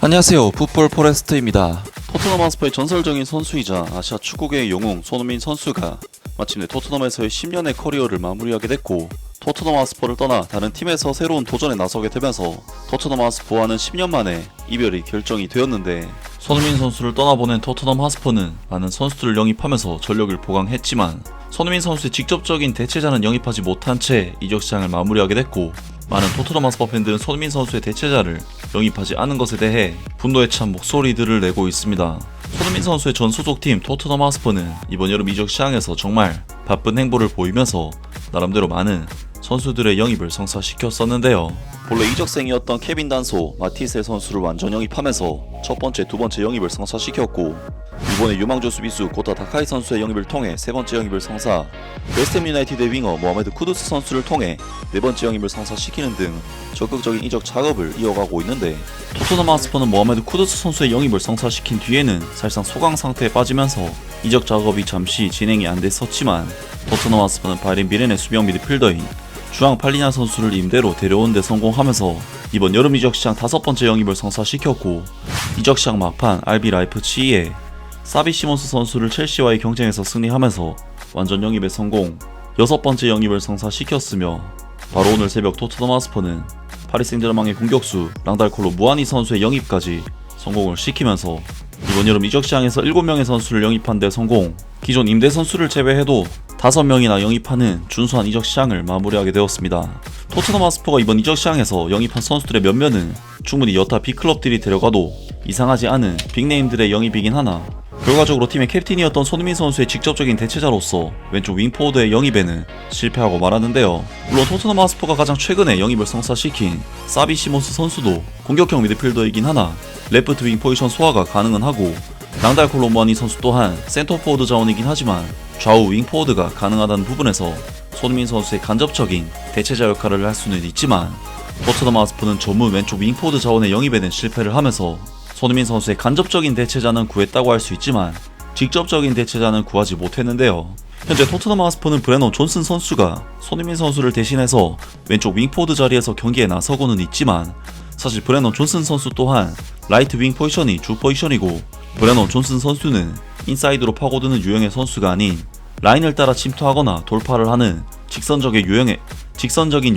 안녕하세요. 풋볼 포레스트입니다. 토트넘 하스퍼의 전설적인 선수이자 아시아 축구계의 영웅 손흥민 선수가 마침내 토트넘에서의 10년의 커리어를 마무리하게 됐고, 토트넘 하스퍼를 떠나 다른 팀에서 새로운 도전에 나서게 되면서 토트넘 하스퍼와는 10년 만에 이별이 결정이 되었는데, 손흥민 선수를 떠나보낸 토트넘 하스퍼는 많은 선수들을 영입하면서 전력을 보강했지만 손흥민 선수의 직접적인 대체자는 영입하지 못한 채 이적 시장을 마무리하게 됐고, 많은 토트넘 하스퍼 팬들은 손흥민 선수의 대체자를 영입하지 않은 것에 대해 분노에 찬 목소리들을 내고 있습니다. 손흥민 선수의 전 소속팀 토트넘 하스퍼는 이번 여름 이적 시장에서 정말 바쁜 행보를 보이면서 나름대로 많은 선수들의 영입을 성사시켰었는데요. 본래 이적생이었던 케빈 단소, 마티세 선수를 완전 영입하면서 첫 번째, 두 번째 영입을 성사시켰고, 이번에 유망주 수비수 고타 다카이 선수의 영입을 통해 세 번째 영입을 성사, 웨스트햄 유나이티드의 윙어 모하메드 쿠두스 선수를 통해 네 번째 영입을 성사시키는 등 적극적인 이적 작업을 이어가고 있는데, 토트넘 하스퍼는 모하메드 쿠두스 선수의 영입을 성사시킨 뒤에는 사실상 소강 상태에 빠지면서 이적 작업이 잠시 진행이 안 됐었지만, 토트넘 하스퍼는 바이른 미렌의 수비형 미드필더인 주앙 팔리냐 선수를 임대로 데려온 데 성공하면서 이번 여름 이적 시장 다섯 번째 영입을 성사시켰고, 이적 시장 막판 RB 라이프치히에 사비 시몬스 선수를 첼시와의 경쟁에서 승리하면서 완전 영입에 성공, 여섯 번째 영입을 성사시켰으며, 바로 오늘 새벽 토트넘 하스퍼는 파리 생제르맹의 공격수 랑달콜로 무아니 선수의 영입까지 성공을 시키면서 이번 여름 이적 시장에서 7명의 선수를 영입한 데 성공, 기존 임대 선수를 제외해도 5명이나 영입하는 준수한 이적 시장을 마무리하게 되었습니다. 토트넘 하스퍼가 이번 이적 시장에서 영입한 선수들의 몇몇은 충분히 여타 빅클럽들이 데려가도 이상하지 않은 빅네임들의 영입이긴 하나, 결과적으로 팀의 캡틴이었던 손흥민 선수의 직접적인 대체자로서 왼쪽 윙포워드의 영입에는 실패하고 말았는데요. 물론 토트넘 하스퍼가 가장 최근에 영입을 성사시킨 사비 시몬스 선수도 공격형 미드필더이긴 하나 레프트 윙 포지션 소화가 가능은 하고, 랑달콜로 무아니 선수 또한 센터포워드 자원이긴 하지만 좌우 윙포워드가 가능하다는 부분에서 손흥민 선수의 간접적인 대체자 역할을 할 수는 있지만, 토트넘 하스퍼는 전문 왼쪽 윙포워드 자원의 영입에는 실패를 하면서 손흥민 선수의 간접적인 대체자는 구했다고 할 수 있지만 직접적인 대체자는 구하지 못했는데요. 현재 토트넘 하스퍼는 브레넌 존슨 선수가 손흥민 선수를 대신해서 왼쪽 윙포워드 자리에서 경기에 나서고는 있지만, 사실 브레넌 존슨 선수 또한 라이트 윙 포지션이 주 포지션이고, 브레넌 존슨 선수는 인사이드로 파고드는 유형의 선수가 아닌 라인을 따라 침투하거나 돌파를 하는 직선적인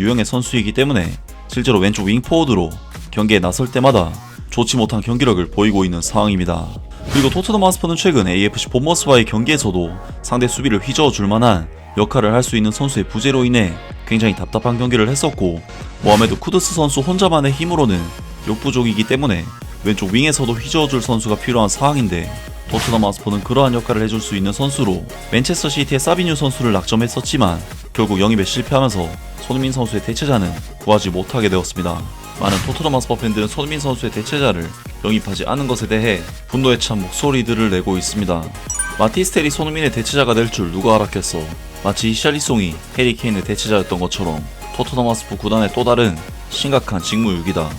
유형의 선수이기 때문에 실제로 왼쪽 윙포워드로 경기에 나설 때마다 좋지 못한 경기력을 보이고 있는 상황입니다. 그리고 토트넘 하스퍼는 최근 AFC 본머스와의 경기에서도 상대 수비를 휘저어줄 만한 역할을 할 수 있는 선수의 부재로 인해 굉장히 답답한 경기를 했었고, 모하메드 쿠두스 선수 혼자만의 힘으로는 역부족이기 때문에 왼쪽 윙에서도 휘저어줄 선수가 필요한 상황인데, 토트넘 하스퍼는 그러한 역할을 해줄 수 있는 선수로 맨체스터 시티의 사비뉴 선수를 낙점했었지만 결국 영입에 실패하면서 손흥민 선수의 대체자는 구하지 못하게 되었습니다. 많은 토트넘 하스퍼 팬들은 손흥민 선수의 대체자를 영입하지 않은 것에 대해 분노에 찬 목소리들을 내고 있습니다. 마티스텔이 손흥민의 대체자가 될 줄 누가 알았겠어. 마치 히샬리송이 해리 케인의 대체자였던 것처럼 토트넘 하스퍼 구단의 또 다른 심각한 직무유기다.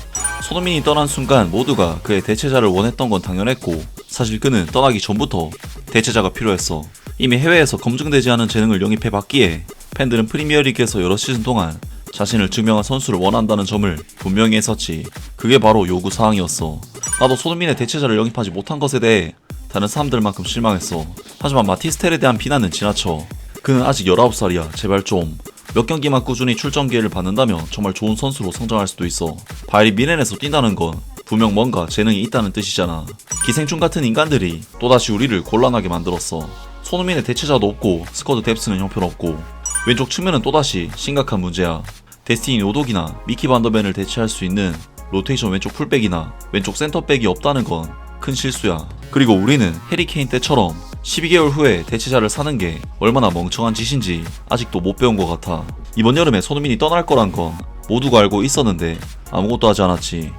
손흥민이 떠난 순간 모두가 그의 대체자를 원했던 건 당연했고, 사실 그는 떠나기 전부터 대체자가 필요했어. 이미 해외에서 검증되지 않은 재능을 영입해봤기에 팬들은 프리미어리그에서 여러 시즌 동안 자신을 증명한 선수를 원한다는 점을 분명히 했었지. 그게 바로 요구사항이었어. 나도 손흥민의 대체자를 영입하지 못한 것에 대해 다른 사람들만큼 실망했어. 하지만 마티스텔에 대한 비난은 지나쳐. 그는 아직 19살이야. 제발 좀 몇 경기만 꾸준히 출전 기회를 받는다면 정말 좋은 선수로 성장할 수도 있어. 바이른 미넨에서 뛴다는 건 분명 뭔가 재능이 있다는 뜻이잖아. 기생충 같은 인간들이 또다시 우리를 곤란하게 만들었어. 손흥민의 대체자도 없고 스쿼드 뎁스는 형편없고, 왼쪽 측면은 또다시 심각한 문제야. 데스티니 노독이나 미키 반더벤을 대체할 수 있는 로테이션 왼쪽 풀백이나 왼쪽 센터백이 없다는 건 큰 실수야. 그리고 우리는 해리 케인 때처럼 12개월 후에 대체자를 사는 게 얼마나 멍청한 짓인지 아직도 못 배운 것 같아. 이번 여름에 손흥민이 떠날 거란 건 모두가 알고 있었는데 아무것도 하지 않았지.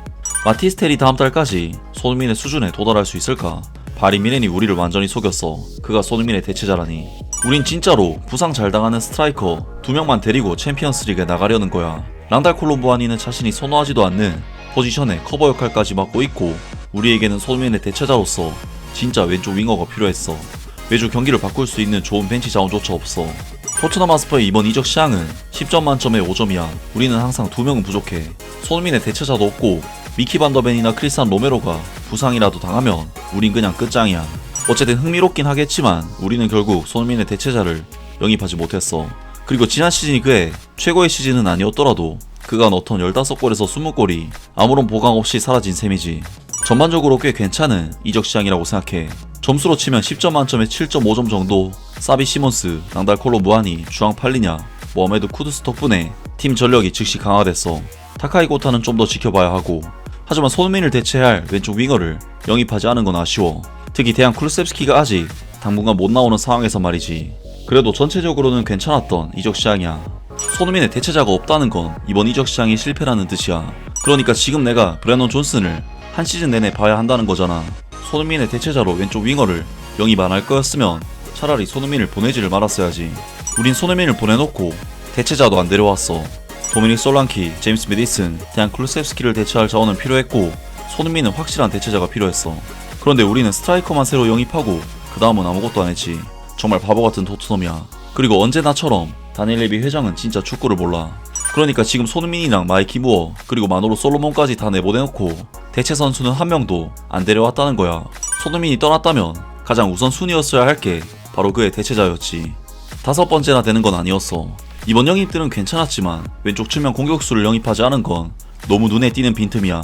마티스텔이 다음 달까지 손흥민의 수준에 도달할 수 있을까? 바이른 미넨이 우리를 완전히 속였어. 그가 손흥민의 대체자라니. 우린 진짜로 부상 잘 당하는 스트라이커 2명만 데리고 챔피언스리그에 나가려는 거야. 랑달콜로 무아니는 자신이 선호하지도 않는 포지션에 커버 역할까지 맡고 있고, 우리에게는 손흥민의 대체자로서 진짜 왼쪽 윙어가 필요했어. 매주 경기를 바꿀 수 있는 좋은 벤치 자원조차 없어. 토트넘 하스퍼의 이번 이적 시향은 10점 만점에 5점이야. 우리는 항상 2명은 부족해. 손흥민의 대체자도 없고 미키 반더벤이나 크리스찬 로메로가 부상이라도 당하면 우린 그냥 끝장이야. 어쨌든 흥미롭긴 하겠지만 우리는 결국 손흥민의 대체자를 영입하지 못했어. 그리고 지난 시즌이 그의 최고의 시즌은 아니었더라도 그간 넣던 15골에서 20골이 아무런 보강 없이 사라진 셈이지. 전반적으로 꽤 괜찮은 이적 시장이라고 생각해. 점수로 치면 10점 만점에 7.5점 정도. 사비 시몬스, 랑달콜로 무아니, 주앙 팔리냐, 모하메드 쿠두스 덕분에 팀 전력이 즉시 강화됐어. 타카이 고타는 좀 더 지켜봐야 하고. 하지만 손흥민을 대체할 왼쪽 윙어를 영입하지 않은 건 아쉬워. 특히 대한 쿨셉스키가 아직 당분간 못 나오는 상황에서 말이지. 그래도 전체적으로는 괜찮았던 이적 시장이야. 손흥민의 대체자가 없다는 건 이번 이적 시장이 실패라는 뜻이야. 그러니까 지금 내가 브래넌 존슨을 한 시즌 내내 봐야 한다는 거잖아. 손흥민의 대체자로 왼쪽 윙어를 영입 안 할 거였으면 차라리 손흥민을 보내지를 말았어야지. 우린 손흥민을 보내놓고 대체자도 안 데려왔어. 도미닉 솔랑키, 제임스 메디슨, 대한 쿨셉스키를 대체할 자원은 필요했고 손흥민은 확실한 대체자가 필요했어. 그런데 우리는 스트라이커만 새로 영입하고 그 다음은 아무것도 안 했지. 정말 바보같은 토트넘이야. 그리고 언제나처럼 다니엘 레비 회장은 진짜 축구를 몰라. 그러니까 지금 손흥민이랑 마이키 무어 그리고 마노로 솔로몬까지 다 내보내놓고 대체 선수는 한 명도 안 데려왔다는 거야. 손흥민이 떠났다면 가장 우선순위였어야 할 게 바로 그의 대체자였지. 5번째나 되는 건 아니었어. 이번 영입들은 괜찮았지만 왼쪽 측면 공격수를 영입하지 않은 건 너무 눈에 띄는 빈틈이야.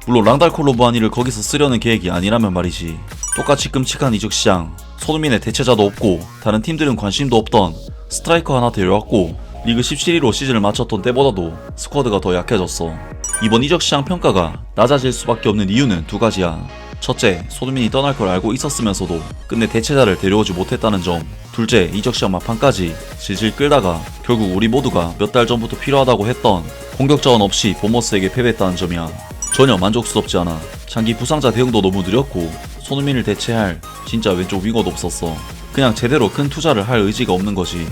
물론 랑달콜로 무아니를 거기서 쓰려는 계획이 아니라면 말이지. 똑같이 끔찍한 이적 시장, 손흥민의 대체자도 없고 다른 팀들은 관심도 없던 스트라이커 하나 데려왔고 리그 17위로 시즌을 마쳤던 때보다도 스쿼드가 더 약해졌어. 이번 이적 시장 평가가 낮아질 수밖에 없는 이유는 두 가지야. 첫째, 손흥민이 떠날 걸 알고 있었으면서도 끝내 대체자를 데려오지 못했다는 점. 둘째, 이적 시장 막판까지 질질 끌다가 결국 우리 모두가 몇 달 전부터 필요하다고 했던 공격 자원 없이 보머스에게 패배했다는 점이야. 전혀 만족스럽지 않아. 장기 부상자 대응도 너무 느렸고 손흥민을 대체할 진짜 왼쪽 윙어도 없었어. 그냥 제대로 큰 투자를 할 의지가 없는 거지.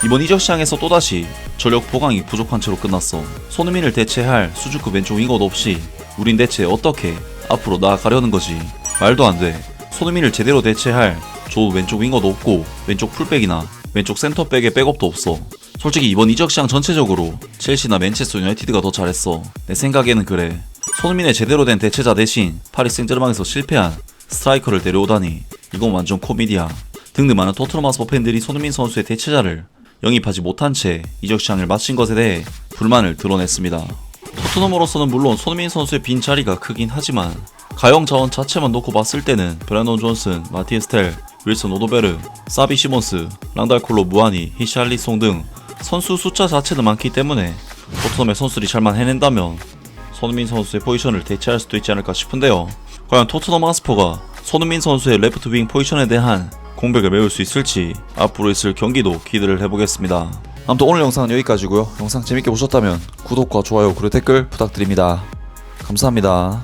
이번 이적 시장에서 또다시 전력 보강이 부족한 채로 끝났어. 손흥민을 대체할 수준급 왼쪽 윙어도 없이 우린 대체 어떻게 앞으로 나아가려는 거지. 말도 안 돼. 손흥민을 제대로 대체할 좋은 왼쪽 윙어도 없고 왼쪽 풀백이나 왼쪽 센터백의 백업도 없어. 솔직히 이번 이적 시장 전체적으로 첼시나 맨체스터 유나이티드가 더 잘했어. 내 생각에는 그래. 손흥민의 제대로 된 대체자 대신 파리 생제르맹에서 실패한 스트라이커를 데려오다니 이건 완전 코미디야. 등등 많은 토트넘 하스퍼 팬들이 손흥민 선수의 대체자를 영입하지 못한 채 이적 시장을 마친 것에 대해 불만을 드러냈습니다. 토트넘으로서는 물론 손흥민 선수의 빈 자리가 크긴 하지만 가용 자원 자체만 놓고 봤을 때는 브래넌 존슨, 마틴 스텔, 윌슨 오도베르, 사비 시몬스, 랑달콜로 무아니, 히샬리송 등 선수 숫자 자체는 많기 때문에 토트넘의 선수들이 잘만 해낸다면 손흥민 선수의 포지션을 대체할 수도 있지 않을까 싶은데요. 과연 토트넘 하스퍼가 손흥민 선수의 레프트 윙 포지션에 대한 공백을 메울 수 있을지 앞으로 있을 경기도 기대를 해보겠습니다. 아무튼 오늘 영상은 여기까지고요. 영상 재밌게 보셨다면 구독과 좋아요 그리고 댓글 부탁드립니다. 감사합니다.